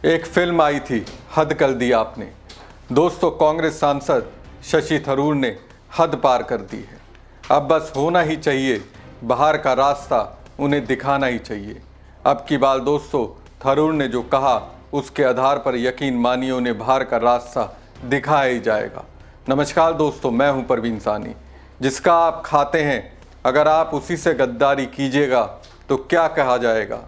एक फिल्म आई थी, हद कर दी आपने। दोस्तों, कांग्रेस सांसद शशि थरूर ने हद पार कर दी है। अब बस होना ही चाहिए, बाहर का रास्ता उन्हें दिखाना ही चाहिए। अब की बार दोस्तों, थरूर ने जो कहा उसके आधार पर यकीन मानिए उन्हें बाहर का रास्ता दिखाया ही जाएगा। नमस्कार दोस्तों, मैं हूं परवीन सानी। जिसका आप खाते हैं, अगर आप उसी से गद्दारी कीजिएगा तो क्या कहा जाएगा।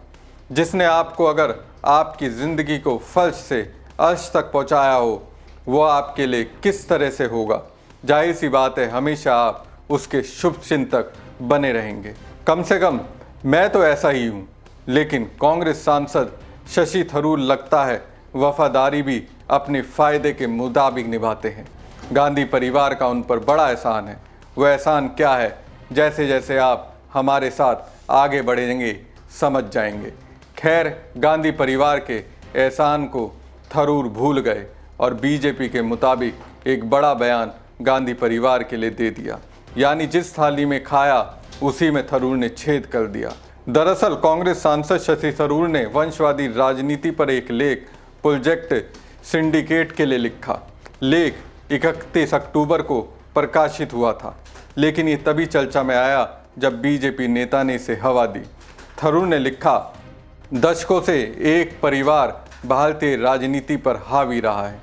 जिसने आपको अगर आपकी ज़िंदगी को फर्श से अर्श तक पहुंचाया हो, वो आपके लिए किस तरह से होगा। जाहिर सी बात है, हमेशा आप उसके शुभ चिंतक बने रहेंगे। कम से कम मैं तो ऐसा ही हूँ। लेकिन कांग्रेस सांसद शशि थरूर लगता है वफादारी भी अपने फ़ायदे के मुताबिक निभाते हैं। गांधी परिवार का उन पर बड़ा एहसान है। वह एहसान क्या है, जैसे जैसे आप हमारे साथ आगे बढ़ेंगे समझ जाएंगे। खैर, गांधी परिवार के एहसान को थरूर भूल गए और बीजेपी के मुताबिक एक बड़ा बयान गांधी परिवार के लिए दे दिया। यानी जिस थाली में खाया उसी में थरूर ने छेद कर दिया। दरअसल कांग्रेस सांसद शशि थरूर ने वंशवादी राजनीति पर एक लेख प्रोजेक्ट सिंडिकेट के लिए लिखा। लेख 31 अक्टूबर को प्रकाशित हुआ था, लेकिन ये तभी चर्चा में आया जब बीजेपी नेता ने इसे हवा दी। थरूर ने लिखा, दशकों से एक परिवार भारतीय राजनीति पर हावी रहा है,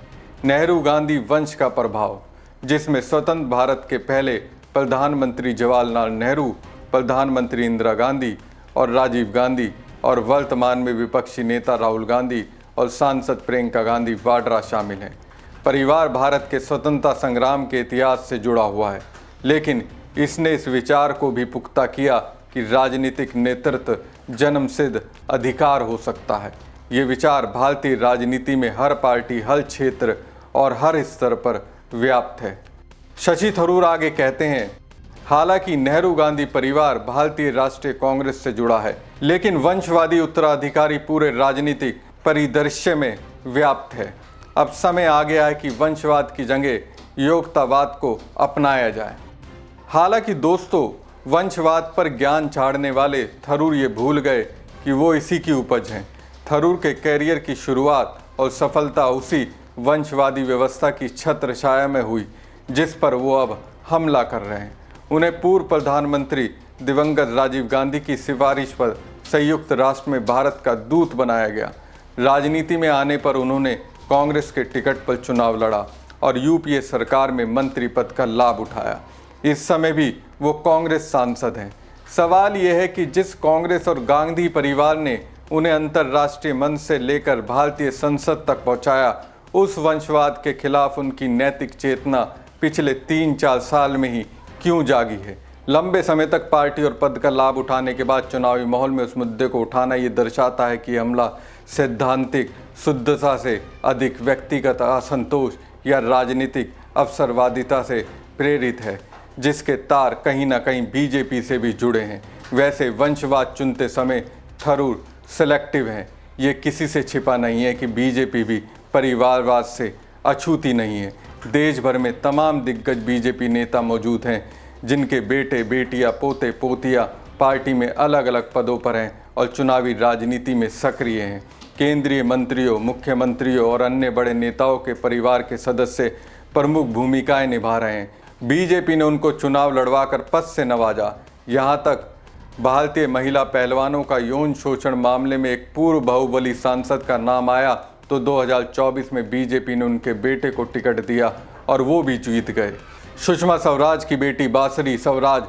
नेहरू गांधी वंश का प्रभाव, जिसमें स्वतंत्र भारत के पहले प्रधानमंत्री जवाहरलाल नेहरू, प्रधानमंत्री इंदिरा गांधी और राजीव गांधी और वर्तमान में विपक्षी नेता राहुल गांधी और सांसद प्रियंका गांधी वाड्रा शामिल हैं। परिवार भारत के स्वतंत्रता संग्राम के इतिहास से जुड़ा हुआ है, लेकिन इसने इस विचार को भी पुख्ता किया कि राजनीतिक नेतृत्व जन्मसिद्ध अधिकार हो सकता है। ये विचार भारतीय राजनीति में हर पार्टी, हर क्षेत्र और हर स्तर पर व्याप्त है। शशि थरूर आगे कहते हैं, हालांकि नेहरू गांधी परिवार भारतीय राष्ट्रीय कांग्रेस से जुड़ा है, लेकिन वंशवादी उत्तराधिकारी पूरे राजनीतिक परिदृश्य में व्याप्त है। अब समय आ गया है कि वंशवाद की जगह योग्यतावाद को अपनाया जाए। हालांकि दोस्तों, वंशवाद पर ज्ञान झाड़ने वाले थरूर ये भूल गए कि वो इसी की उपज हैं। थरूर के कैरियर की शुरुआत और सफलता उसी वंशवादी व्यवस्था की छत्र छाया में हुई जिस पर वो अब हमला कर रहे हैं। उन्हें पूर्व प्रधानमंत्री दिवंगत राजीव गांधी की सिफारिश पर संयुक्त राष्ट्र में भारत का दूत बनाया गया। राजनीति में आने पर उन्होंने कांग्रेस के टिकट पर चुनाव लड़ा और यूपीए सरकार में मंत्री पद का लाभ उठाया। इस समय भी वो कांग्रेस सांसद हैं। सवाल यह है कि जिस कांग्रेस और गांधी परिवार ने उन्हें अंतर्राष्ट्रीय मंच से लेकर भारतीय संसद तक पहुंचाया, उस वंशवाद के खिलाफ उनकी नैतिक चेतना पिछले 3-4 साल में ही क्यों जागी है। लंबे समय तक पार्टी और पद का लाभ उठाने के बाद चुनावी माहौल में उस मुद्दे को उठाना ये दर्शाता है कि हमला सैद्धांतिक शुद्धता से अधिक व्यक्तिगत असंतोष या राजनीतिक अवसरवादिता से प्रेरित है, जिसके तार कहीं ना कहीं बीजेपी से भी जुड़े हैं। वैसे वंशवाद चुनते समय थरूर सेलेक्टिव हैं। ये किसी से छिपा नहीं है कि बीजेपी भी परिवारवाद से अछूती नहीं है। देश भर में तमाम दिग्गज बीजेपी नेता मौजूद हैं, जिनके बेटे बेटियां, पोते पोतियां पार्टी में अलग अलग पदों पर हैं और चुनावी राजनीति में सक्रिय हैं। केंद्रीय मंत्रियों, मुख्यमंत्रियों और अन्य बड़े नेताओं के परिवार के सदस्य प्रमुख भूमिकाएं निभा रहे हैं। बीजेपी ने उनको चुनाव लड़वाकर पद से नवाजा। यहाँ तक भारतीय महिला पहलवानों का यौन शोषण मामले में एक पूर्व बाहुबली सांसद का नाम आया तो 2024 में बीजेपी ने उनके बेटे को टिकट दिया और वो भी जीत गए। सुषमा स्वराज की बेटी बासरी स्वराज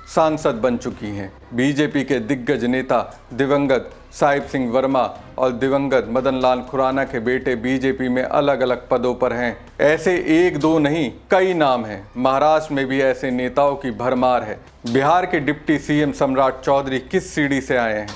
सांसद बन चुकी हैं। बीजेपी के दिग्गज नेता दिवंगत साहिब सिंह वर्मा और दिवंगत मदन लाल खुराना के बेटे बीजेपी में अलग अलग पदों पर हैं। ऐसे एक दो नहीं, कई नाम हैं। महाराष्ट्र में भी ऐसे नेताओं की भरमार है। बिहार के डिप्टी सीएम सम्राट चौधरी किस सीढ़ी से आए हैं।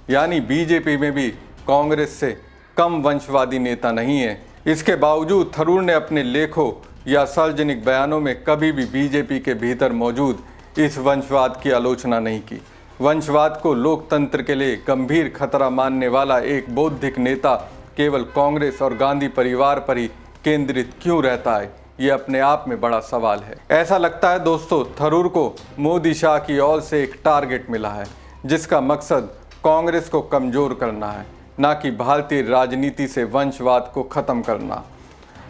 यानी बीजेपी में भी कांग्रेस से कम वंशवादी नेता नहीं है। इसके बावजूद थरूर ने अपने लेखों या सार्वजनिक बयानों में कभी भी बीजेपी के भीतर मौजूद इस वंशवाद की आलोचना नहीं की। वंशवाद को लोकतंत्र के लिए गंभीर खतरा मानने वाला एक बौद्धिक नेता केवल कांग्रेस और गांधी परिवार पर ही केंद्रित क्यों रहता है, ये अपने आप में बड़ा सवाल है। ऐसा लगता है दोस्तों, थरूर को मोदी शाह की ओर से एक टारगेट मिला है, जिसका मकसद कांग्रेस को कमज़ोर करना है। ना कि भारतीय राजनीति से वंशवाद को खत्म करना।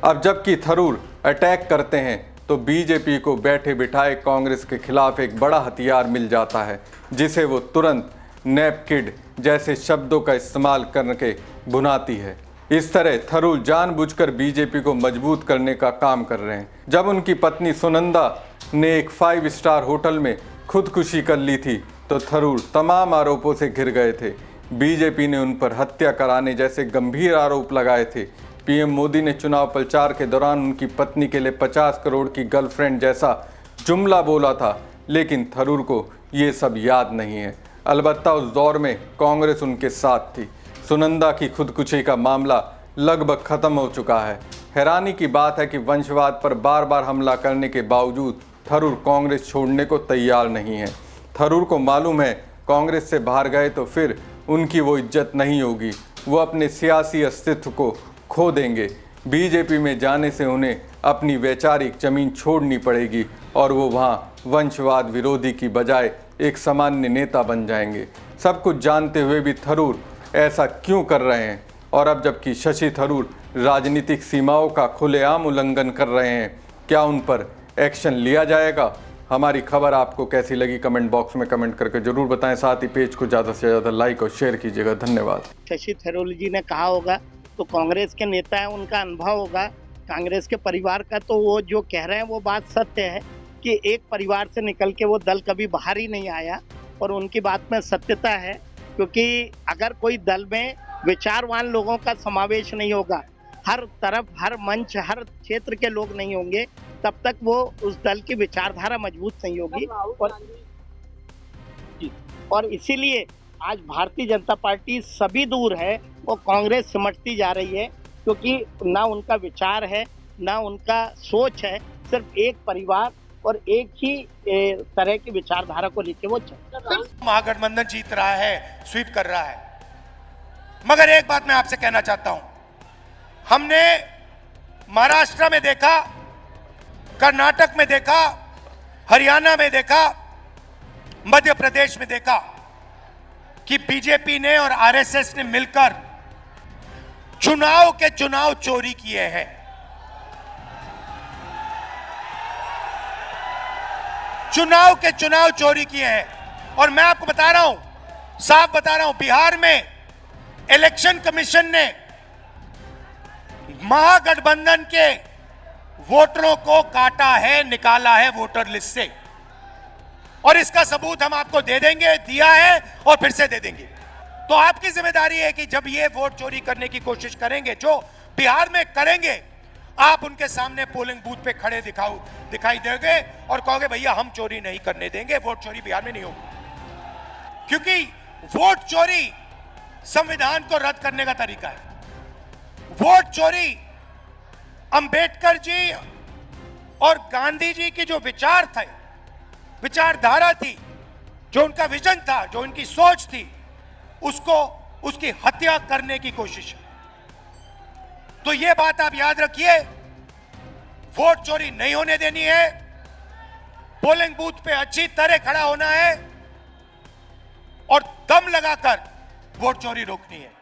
अब जबकि थरूर अटैक करते हैं तो बीजेपी को बैठे बिठाए कांग्रेस के खिलाफ एक बड़ा हथियार मिल जाता है, जिसे वो तुरंत नैपकिड जैसे शब्दों का इस्तेमाल करके भुनाती है। इस तरह थरूर जानबूझकर बीजेपी को मजबूत करने का काम कर रहे हैं। जब उनकी पत्नी सुनंदा ने एक 5 स्टार होटल में खुदकुशी कर ली थी तो थरूर तमाम आरोपों से घिर गए थे। बीजेपी ने उन पर हत्या कराने जैसे गंभीर आरोप लगाए थे। पीएम मोदी ने चुनाव प्रचार के दौरान उनकी पत्नी के लिए 50 करोड़ की गर्लफ्रेंड जैसा जुमला बोला था, लेकिन थरूर को ये सब याद नहीं है। अलबत्ता उस दौर में कांग्रेस उनके साथ थी। सुनंदा की खुदकुशी का मामला लगभग खत्म हो चुका है। हैरानी की बात है कि वंशवाद पर बार बार हमला करने के बावजूद थरूर कांग्रेस छोड़ने को तैयार नहीं है। थरूर को मालूम है कांग्रेस से बाहर गए तो फिर उनकी वो इज्जत नहीं होगी, वो अपने सियासी अस्तित्व को खो देंगे। बीजेपी में जाने से उन्हें अपनी वैचारिक जमीन छोड़नी पड़ेगी और वो वहाँ वंशवाद विरोधी की बजाय एक सामान्य नेता बन जाएंगे। सब कुछ जानते हुए भी थरूर ऐसा क्यों कर रहे हैं? और अब जबकि शशि थरूर राजनीतिक सीमाओं का खुलेआम उल्लंघन कर रहे हैं, क्या उन पर एक्शन लिया जाएगा? हमारी खबर आपको कैसी लगी कमेंट बॉक्स में कमेंट करके जरूर बताएं। साथ ही पेज को ज़्यादा से ज़्यादा लाइक और शेयर कीजिएगा। धन्यवाद। शशि थरूर जी ने कहा होगा तो कांग्रेस के नेता है, उनका अनुभव होगा। कांग्रेस के परिवार का तो वो जो कह रहे हैं वो बात सत्य है कि एक परिवार से निकल के वो दल कभी बाहर ही नहीं आया, और उनकी बात में सत्यता है, क्योंकि अगर कोई दल में विचारवान लोगों का समावेश नहीं होगा, हर तरफ, हर मंच, हर क्षेत्र के लोग नहीं होंगे, तब तक वो उस दल की विचारधारा मजबूत नहीं होगी। और इसीलिए आज भारतीय जनता पार्टी सभी दूर है, वो कांग्रेस सिमटती जा रही है, क्योंकि ना उनका विचार है, ना उनका सोच है, सिर्फ एक परिवार और एक ही तरह की विचारधारा को लेकर वो चल रहा है। महागठबंधन जीत रहा है, स्वीप कर रहा है, मगर एक बात मैं आपसे कहना चाहता हूं, हमने महाराष्ट्र में देखा, कर्नाटक में देखा, हरियाणा में देखा, मध्य प्रदेश में देखा कि बीजेपी ने और आरएसएस ने मिलकर चुनाव चोरी किए हैं। चुनाव चोरी किए हैं। और मैं आपको बता रहा हूं, साफ बता रहा हूं, बिहार में इलेक्शन कमीशन ने महागठबंधन के वोटरों को काटा है, निकाला है वोटर लिस्ट से, और इसका सबूत हम आपको दे देंगे, दिया है और फिर से दे देंगे। तो आपकी जिम्मेदारी है कि जब ये वोट चोरी करने की कोशिश करेंगे, जो बिहार में करेंगे, आप उनके सामने पोलिंग बूथ पे खड़े दिखाई देंगे और कहोगे भैया हम चोरी नहीं करने देंगे, वोट चोरी बिहार में नहीं होगी। क्योंकि वोट चोरी संविधान को रद्द करने का तरीका है। वोट चोरी अंबेडकर जी और गांधी जी की जो विचार थे, विचारधारा थी, जो उनका विजन था, जो उनकी सोच थी, उसकी हत्या करने की कोशिश है। तो यह बात आप याद रखिए, वोट चोरी नहीं होने देनी है, पोलिंग बूथ पे अच्छी तरह खड़ा होना है और दम लगाकर वोट चोरी रोकनी है।